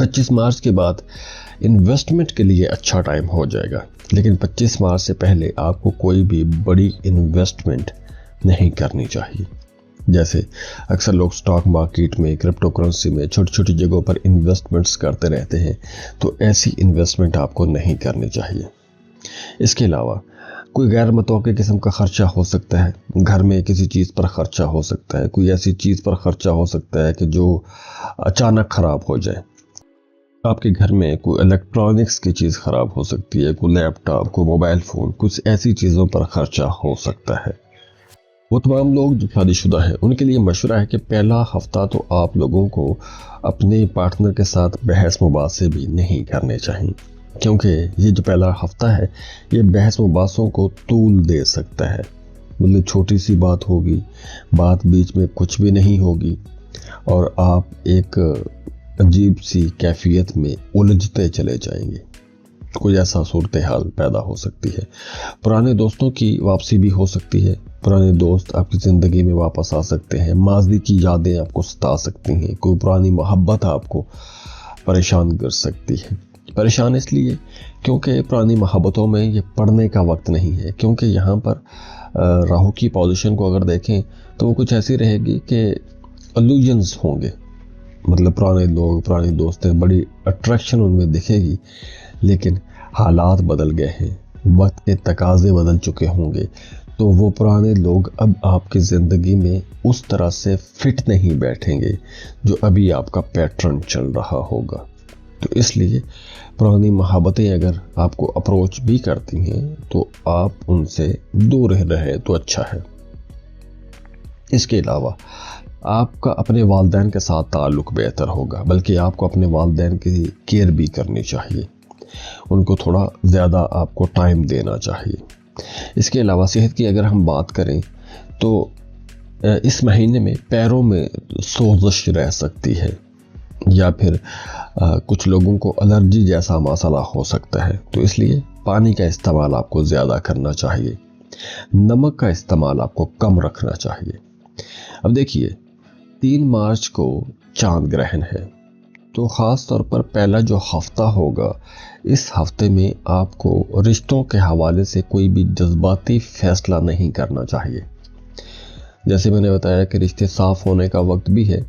25 مارچ کے بعد انویسٹمنٹ کے لیے اچھا ٹائم ہو جائے گا، لیکن 25 مارچ سے پہلے آپ کو کوئی بھی بڑی انویسٹمنٹ نہیں کرنی چاہیے۔ جیسے اکثر لوگ سٹاک مارکیٹ میں، کرپٹو کرنسی میں چھوٹی چھوٹی جگہوں پر انویسٹمنٹس کرتے رہتے ہیں، تو ایسی انویسٹمنٹ آپ کو نہیں کرنی چاہیے۔ اس کے علاوہ کوئی غیر متوقع قسم کا خرچہ ہو سکتا ہے، گھر میں کسی چیز پر خرچہ ہو سکتا ہے، کوئی ایسی چیز پر خرچہ ہو سکتا ہے کہ جو اچانک خراب ہو جائے۔ آپ کے گھر میں کوئی الیکٹرانکس کی چیز خراب ہو سکتی ہے، کوئی لیپ ٹاپ، کوئی موبائل فون، کچھ ایسی چیزوں پر خرچہ ہو سکتا ہے۔ وہ تمام لوگ جو شادی شدہ ہیں ان کے لیے مشورہ ہے کہ پہلا ہفتہ تو آپ لوگوں کو اپنے پارٹنر کے ساتھ بحث مباحثے بھی نہیں کرنے چاہیے، کیونکہ یہ جو پہلا ہفتہ ہے یہ بحث مباحثوں کو طول دے سکتا ہے۔ مطلب چھوٹی سی بات ہوگی، بات بیچ میں کچھ بھی نہیں ہوگی اور آپ ایک عجیب سی کیفیت میں الجھتے چلے جائیں گے۔ کوئی ایسا صورتحال پیدا ہو سکتی ہے۔ پرانے دوستوں کی واپسی بھی ہو سکتی ہے، پرانے دوست آپ کی زندگی میں واپس آ سکتے ہیں، ماضی کی یادیں آپ کو ستا سکتی ہیں، کوئی پرانی محبت آپ کو پریشان کر سکتی ہے۔ پریشان اس لیے کیونکہ پرانی محبتوں میں یہ پڑھنے کا وقت نہیں ہے، کیونکہ یہاں پر راہو کی پوزیشن کو اگر دیکھیں تو وہ کچھ ایسی رہے گی کہ الوژنز ہوں گے، مطلب پرانے لوگ، پرانی دوستیں، بڑی اٹریکشن ان میں دکھے گی، لیکن حالات بدل گئے ہیں، وقت کے تقاضے بدل چکے ہوں گے، تو وہ پرانے لوگ اب آپ کی زندگی میں اس طرح سے فٹ نہیں بیٹھیں گے جو ابھی آپ کا پیٹرن چل رہا ہوگا۔ تو اس لیے پرانی محبتیں اگر آپ کو اپروچ بھی کرتی ہیں تو آپ ان سے دور رہے تو اچھا ہے۔ اس کے علاوہ آپ کا اپنے والدین کے ساتھ تعلق بہتر ہوگا، بلکہ آپ کو اپنے والدین کی کیئر بھی کرنی چاہیے، ان کو تھوڑا زیادہ آپ کو ٹائم دینا چاہیے۔ اس کے علاوہ صحت کی اگر ہم بات کریں تو اس مہینے میں پیروں میں سوزش رہ سکتی ہے، یا پھر کچھ لوگوں کو الرجی جیسا مسئلہ ہو سکتا ہے، تو اس لیے پانی کا استعمال آپ کو زیادہ کرنا چاہیے، نمک کا استعمال آپ کو کم رکھنا چاہیے۔ اب دیکھیے 3 مارچ کو چاند گرہن ہے، تو خاص طور پر پہلا جو ہفتہ ہوگا، اس ہفتے میں آپ کو رشتوں کے حوالے سے کوئی بھی جذباتی فیصلہ نہیں کرنا چاہیے۔ جیسے میں نے بتایا کہ رشتے صاف ہونے کا وقت بھی ہے،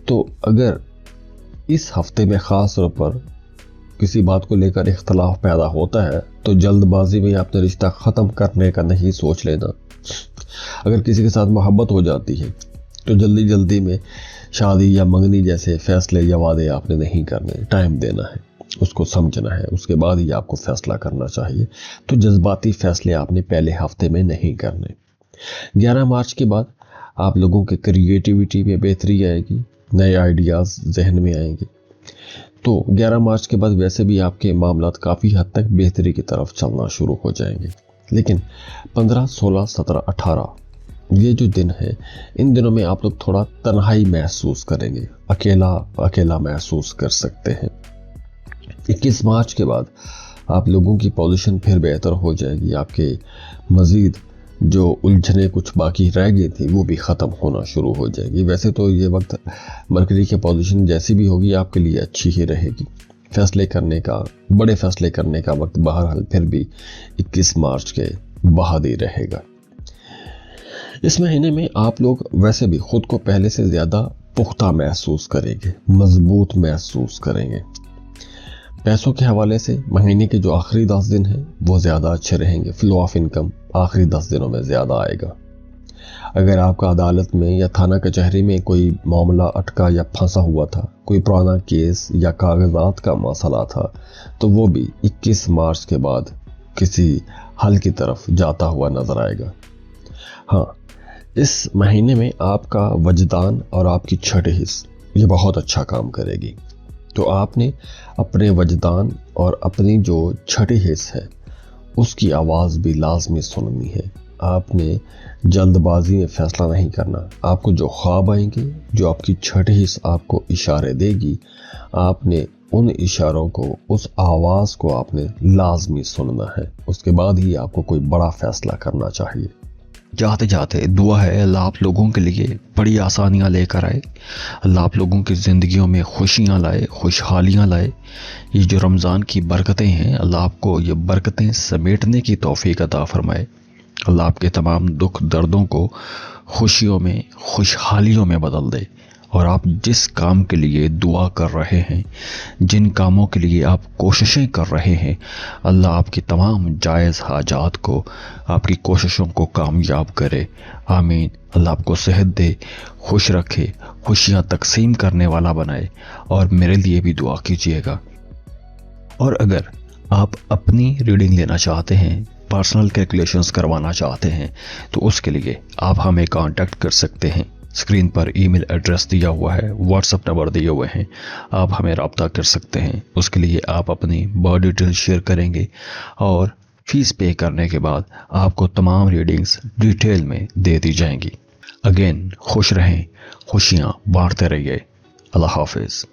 تو اگر اس ہفتے میں خاص طور پر کسی بات کو لے کر اختلاف پیدا ہوتا ہے تو جلد بازی میں آپ نے رشتہ ختم کرنے کا نہیں سوچ لینا۔ اگر کسی کے ساتھ محبت ہو جاتی ہے تو جلدی جلدی میں شادی یا منگنی جیسے فیصلے یا وعدے آپ نے نہیں کرنے، ٹائم دینا ہے، اس کو سمجھنا ہے، اس کے بعد ہی آپ کو فیصلہ کرنا چاہیے۔ تو جذباتی فیصلے آپ نے پہلے ہفتے میں نہیں کرنے۔ 11 مارچ کے بعد آپ لوگوں کے کریٹیوٹی میں بہتری آئے گی، نئے آئیڈیاز ذہن میں آئیں گے۔ تو 11 مارچ کے بعد ویسے بھی آپ کے معاملات کافی حد تک بہتری کی طرف چلنا شروع ہو جائیں گے، لیکن 15، 16، 17، 18 یہ جو دن ہے، ان دنوں میں آپ لوگ تھوڑا تنہائی محسوس کریں گے، اکیلا محسوس کر سکتے ہیں۔ 21 مارچ کے بعد آپ لوگوں کی پوزیشن پھر بہتر ہو جائے گی، آپ کے مزید جو الجھنیں کچھ باقی رہ گئی تھی وہ بھی ختم ہونا شروع ہو جائے گی۔ ویسے تو یہ وقت مرکری کی پوزیشن جیسی بھی ہوگی آپ کے لیے اچھی ہی رہے گی، فیصلے کرنے کا، بڑے فیصلے کرنے کا وقت بہرحال پھر بھی 21 مارچ کے بعد ہی رہے گا۔ اس مہینے میں آپ لوگ ویسے بھی خود کو پہلے سے زیادہ پختہ محسوس کریں گے، مضبوط محسوس کریں گے۔ پیسوں کے حوالے سے مہینے کے جو آخری 10 دن ہیں وہ زیادہ اچھے رہیں گے، فلو آف انکم آخری 10 دنوں میں زیادہ آئے گا۔ اگر آپ کا عدالت میں یا تھانہ کچہری میں کوئی معاملہ اٹکا یا پھنسا ہوا تھا، کوئی پرانا کیس یا کاغذات کا مسئلہ تھا، تو وہ بھی 21 مارچ کے بعد کسی حل کی طرف جاتا ہوا نظر آئے گا۔ ہاں، اس مہینے میں آپ کا وجدان اور آپ کی چھٹی حص یہ بہت اچھا کام کرے گی، تو آپ نے اپنے وجدان اور اپنی جو چھٹی حص ہے اس کی آواز بھی لازمی سننی ہے۔ آپ نے جلد بازی میں فیصلہ نہیں کرنا، آپ کو جو خواب آئیں گے، جو آپ کی چھٹی حص آپ کو اشارے دے گی، آپ نے ان اشاروں کو، اس آواز کو آپ نے لازمی سننا ہے، اس کے بعد ہی آپ کو کوئی بڑا فیصلہ کرنا چاہیے۔ جاتے جاتے دعا ہے اللہ آپ لوگوں کے لیے بڑی آسانیاں لے کر آئے، اللہ آپ لوگوں کی زندگیوں میں خوشیاں لائے، خوشحالیاں لائے۔ یہ جو رمضان کی برکتیں ہیں، اللہ آپ کو یہ برکتیں سمیٹنے کی توفیق عطا فرمائے۔ اللہ آپ کے تمام دکھ دردوں کو خوشیوں میں، خوشحالیوں میں بدل دے، اور آپ جس کام کے لیے دعا کر رہے ہیں، جن کاموں کے لیے آپ کوششیں کر رہے ہیں، اللہ آپ کی تمام جائز حاجات کو، آپ کی کوششوں کو کامیاب کرے، آمین۔ اللہ آپ کو صحت دے، خوش رکھے، خوشیاں تقسیم کرنے والا بنائے، اور میرے لیے بھی دعا کیجیے گا۔ اور اگر آپ اپنی ریڈنگ لینا چاہتے ہیں، پرسنل کیلکولیشنز کروانا چاہتے ہیں، تو اس کے لیے آپ ہمیں کانٹیکٹ کر سکتے ہیں۔ اسکرین پر ای میل ایڈریس دیا ہوا ہے، واٹس اپ نمبر دیے ہوئے ہیں، آپ ہمیں رابطہ کر سکتے ہیں۔ اس کے لیے آپ اپنی بینک ڈیٹیل شیئر کریں گے، اور فیس پے کرنے کے بعد آپ کو تمام ریڈنگز ڈیٹیل میں دے دی جائیں گی۔ اگین خوش رہیں، خوشیاں بانٹتے رہیے۔ اللہ حافظ۔